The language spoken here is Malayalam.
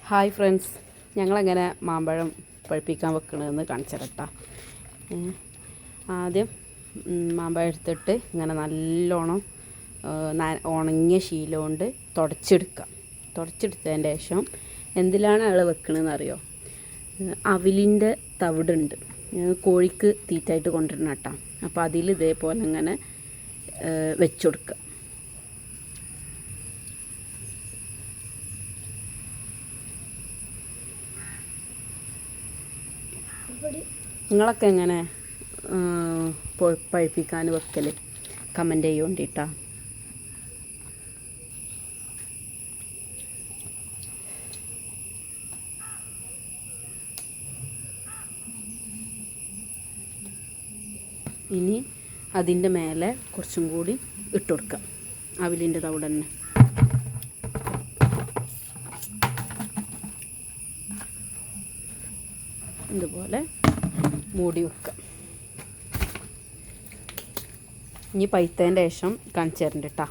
ഹായ് ഫ്രണ്ട്സ്, ഞങ്ങളെങ്ങനെ മാമ്പഴം പഴുപ്പിക്കാൻ വെക്കണമെന്ന് കാണിച്ചുതരട്ടാ. ആദ്യം മാമ്പഴം എടുത്തിട്ട് ഇങ്ങനെ നല്ലോണം ഉണങ്ങിയ ശീല കൊണ്ട് തുടച്ചെടുത്തതിൻ്റെ ശേഷം എന്തിലാണ് അയാൾ വെക്കണമെന്ന് അറിയോ? അവിലിൻ്റെ തവിടുണ്ട്, കോഴിക്ക് തീറ്റായിട്ട് കൊണ്ടുവരണം കേട്ടോ. അപ്പോൾ അതിൽ ഇതേപോലെ ഇങ്ങനെ വെച്ചുകൊടുക്കുക. നിങ്ങളൊക്കെ എങ്ങനെ പഴുപ്പിക്കാൻ വെക്കൽ കമൻ്റ് ചെയ്യുകൊണ്ടിട്ടാ. ഇനി അതിൻ്റെ മേലെ കുറച്ചും കൂടി ഇട്ട് കൊടുക്കാം, അവിലിൻ്റെ തവിട് തന്നെ. ഇതുപോലെ മൂടി വെക്കുക. ഇനി പഴുത്തതിൻ്റെ ശേഷം കാണിച്ചു തരണ്ട കേട്ടോ.